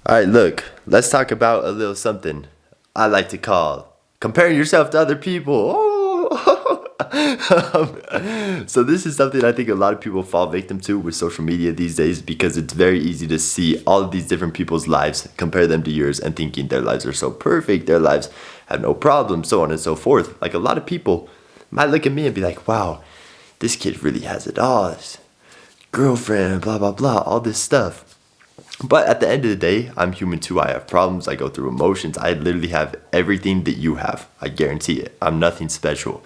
All right, look, let's talk about a little something I like to call comparing yourself to other people. Oh. So this is something I think a lot of people fall victim to with social media these days because it's very easy to see all of these different people's lives, compare them to yours, and thinking their lives are so perfect, their lives have no problems, so on and so forth. Like a lot of people might look at me and be like, wow, this kid really has it all. This girlfriend, blah, blah, blah, all this stuff. But at the end of the day, I'm human too. I have problems. I go through emotions. I literally have everything that you have. I guarantee it. I'm nothing special.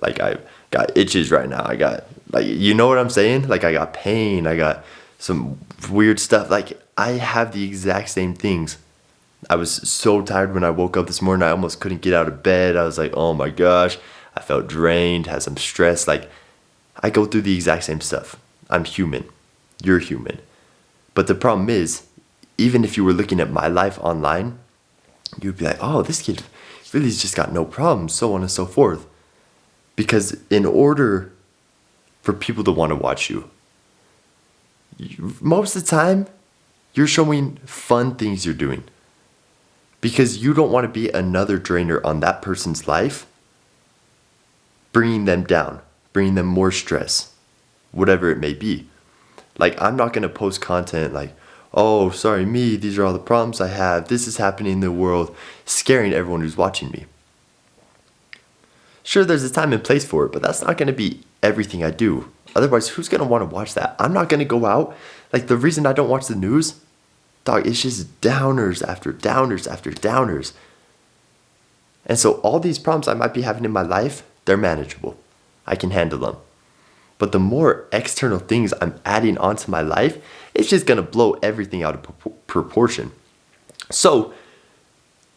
Like I got itches right now. I got like you know what I'm saying? Like I got pain. I got some weird stuff. Like I have the exact same things. I was so tired when I woke up this morning. I almost couldn't get out of bed. I was like, "Oh my gosh." I felt drained, had some stress. Like I go through the exact same stuff. I'm human. You're human. But the problem is, even if you were looking at my life online, you'd be like, oh, this kid really's just got no problems, so on and so forth. Because in order for people to want to watch most of the time, you're showing fun things you're doing. Because you don't want to be another drainer on that person's life, bringing them down, bringing them more stress, whatever it may be. Like, I'm not going to post content like, oh, sorry, me, these are all the problems I have, this is happening in the world, scaring everyone who's watching me. Sure, there's a time and place for it, but that's not going to be everything I do. Otherwise, who's going to want to watch that? I'm not going to go out. Like, the reason I don't watch the news, dog, it's just downers after downers after downers. And so all these problems I might be having in my life, they're manageable. I can handle them. But the more external things I'm adding onto my life, it's just gonna blow everything out of proportion. So,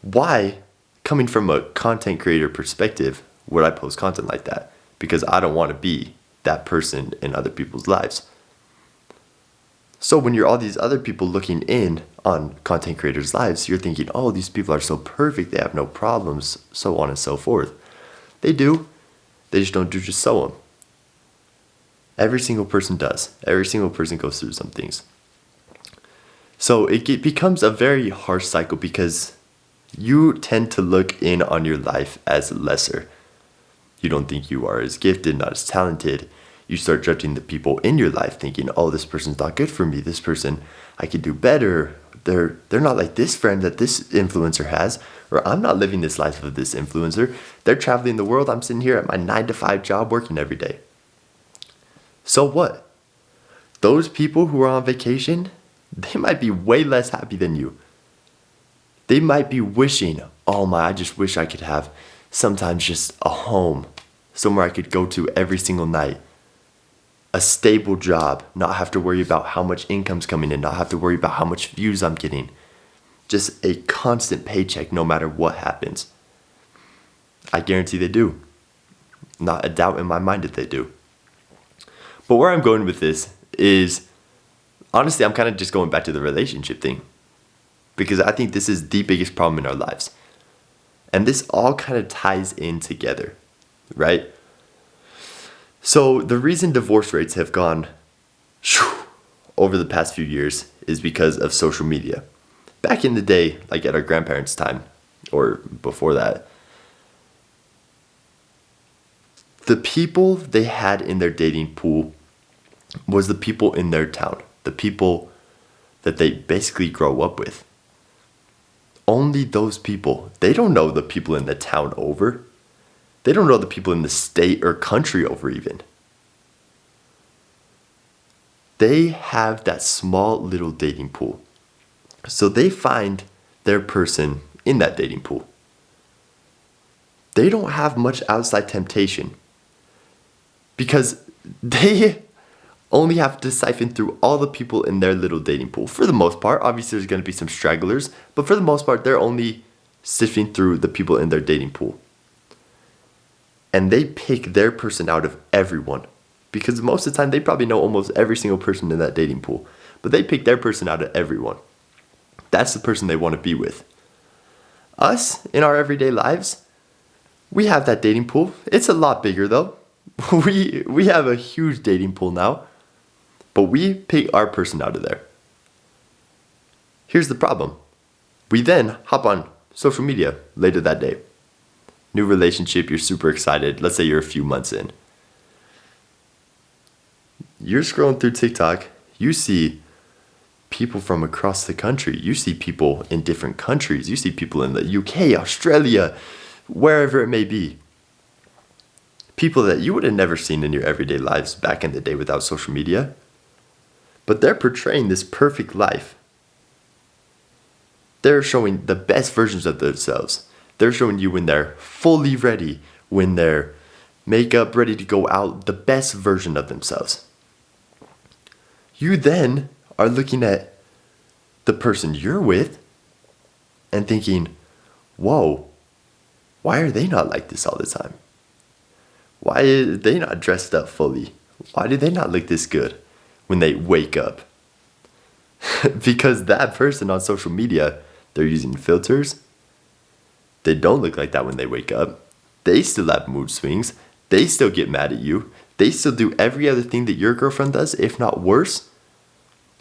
why, coming from a content creator perspective, would I post content like that? Because I don't wanna be that person in other people's lives. So, when you're all these other people looking in on content creators' lives, you're thinking, oh, these people are so perfect, they have no problems, so on and so forth. They do, they just don't do just so them. Every single person does. Every single person goes through some things. So it becomes a very harsh cycle because you tend to look in on your life as lesser. You don't think you are as gifted, not as talented. You start judging the people in your life thinking, oh, this person's not good for me. This person, I could do better. They're not like this friend that this influencer has. Or I'm not living this life of this influencer. They're traveling the world. I'm sitting here at my 9 to 5 job working every day. So what? Those people who are on vacation, they might be way less happy than you. They might be wishing, oh my, I just wish I could have sometimes just a home, somewhere I could go to every single night, a stable job, not have to worry about how much income's coming in, not have to worry about how much views I'm getting. Just a constant paycheck no matter what happens. I guarantee they do. Not a doubt in my mind that they do. But where I'm going with this is, honestly, I'm kind of just going back to the relationship thing. Because I think this is the biggest problem in our lives. And this all kind of ties in together, right? So the reason divorce rates have gone over the past few years is because of social media. Back in the day, like at our grandparents' time, or before that, the people they had in their dating pool was the people in their town, the people that they basically grow up with. Only those people. They don't know the people in the town over. They don't know the people in the state or country over even. They have that small little dating pool. So they find their person in that dating pool. They don't have much outside temptation because they only have to siphon through all the people in their little dating pool. For the most part, obviously there's going to be some stragglers, but for the most part, they're only sifting through the people in their dating pool. And they pick their person out of everyone. Because most of the time, they probably know almost every single person in that dating pool. But they pick their person out of everyone. That's the person they want to be with. Us, in our everyday lives, we have that dating pool. It's a lot bigger though. We have a huge dating pool now. But we pick our person out of there. Here's the problem. We then hop on social media later that day. New relationship, you're super excited. Let's say you're a few months in. You're scrolling through TikTok, you see people from across the country. You see people in different countries. You see people in the UK, Australia, wherever it may be. People that you would have never seen in your everyday lives back in the day without social media. But they're portraying this perfect life. They're showing the best versions of themselves. They're showing you when they're fully ready, when they're makeup ready to go out, the best version of themselves. You then are looking at the person you're with and thinking, whoa, why are they not like this all the time? Why are they not dressed up fully? Why do they not look this good when they wake up? Because that person on social media, they're using filters. They don't look like that when they wake up. They still have mood swings. They still get mad at you. They still do every other thing that your girlfriend does, if not worse.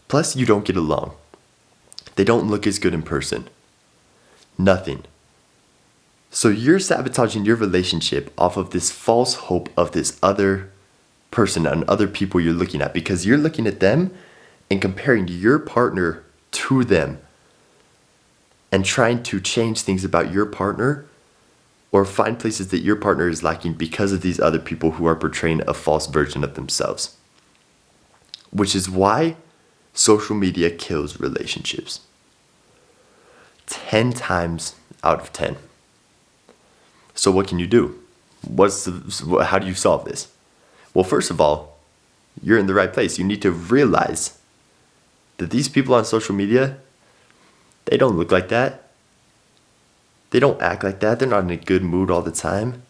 Plus, you don't get along. They don't look as good in person. Nothing. So you're sabotaging your relationship off of this false hope of this other person and other people you're looking at, because you're looking at them and comparing your partner to them and trying to change things about your partner or find places that your partner is lacking because of these other people who are portraying a false version of themselves. Which is why social media kills relationships. 10 times out of 10. So what can you do? How do you solve this? Well, first of all, you're in the right place. You need to realize that these people on social media, they don't look like that. They don't act like that. They're not in a good mood all the time.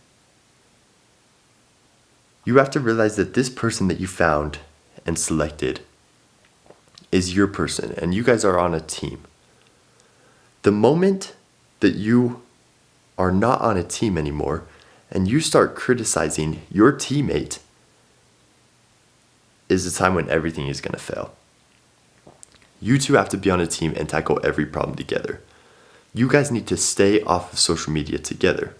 You have to realize that this person that you found and selected is your person, and you guys are on a team. The moment that you are not on a team anymore and you start criticizing your teammate is the time when everything is going to fail. You two have to be on a team and tackle every problem together. You guys need to stay off of social media together.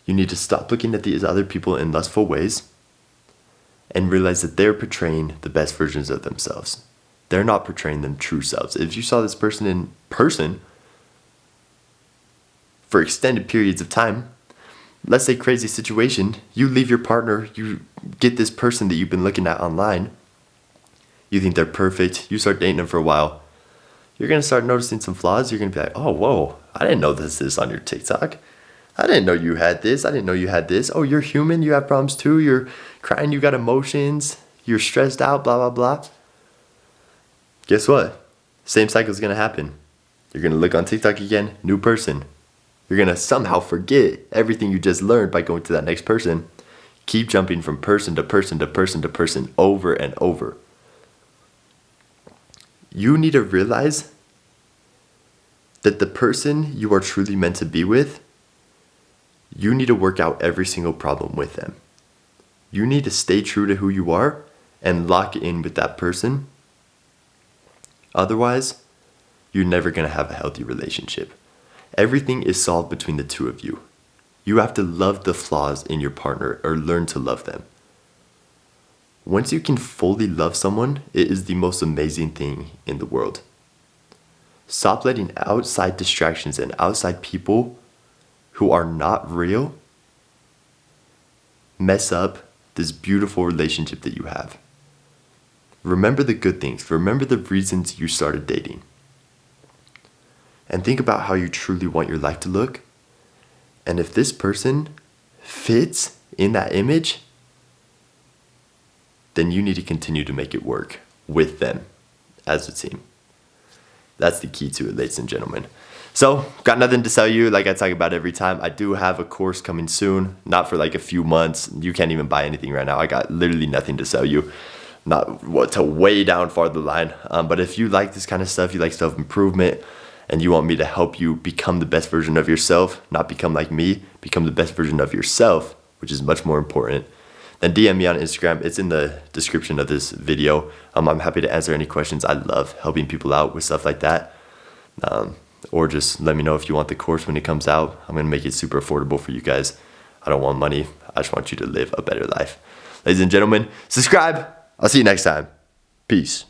You need to stop looking at these other people in lustful ways and realize that they're portraying the best versions of themselves. They're not portraying them true selves. If you saw this person in person for extended periods of time, let's say crazy situation, you leave your partner, you get this person that you've been looking at online, you think they're perfect, you start dating them for a while, you're going to start noticing some flaws. You're going to be like, oh, whoa, I didn't know this is on your TikTok. I didn't know you had this. I didn't know you had this. Oh, you're human. You have problems too. You're crying. You got emotions. You're stressed out, blah, blah, blah. Guess what? Same cycle is going to happen. You're going to look on TikTok again, new person. You're going to somehow forget everything you just learned by going to that next person. Keep jumping from person to person to person to person over and over. You need to realize that the person you are truly meant to be with, you need to work out every single problem with them. You need to stay true to who you are and lock in with that person. Otherwise, you're never going to have a healthy relationship. Everything is solved between the two of you. You have to love the flaws in your partner or learn to love them. Once you can fully love someone, it is the most amazing thing in the world. Stop letting outside distractions and outside people who are not real mess up this beautiful relationship that you have. Remember the good things. Remember the reasons you started dating. And think about how you truly want your life to look. And if this person fits in that image, then you need to continue to make it work with them as a team. That's the key to it, ladies and gentlemen. So, got nothing to sell you like I talk about every time. I do have a course coming soon, not for like a few months. You can't even buy anything right now. I got literally nothing to sell you. Not what to way down farther the line. But if you like this kind of stuff, you like self-improvement, and you want me to help you become the best version of yourself, not become like me, become the best version of yourself, which is much more important, then DM me on Instagram. It's in the description of this video. I'm happy to answer any questions. I love helping people out with stuff like that. Or just let me know if you want the course when it comes out. I'm going to make it super affordable for you guys. I don't want money. I just want you to live a better life. Ladies and gentlemen, subscribe. I'll see you next time. Peace.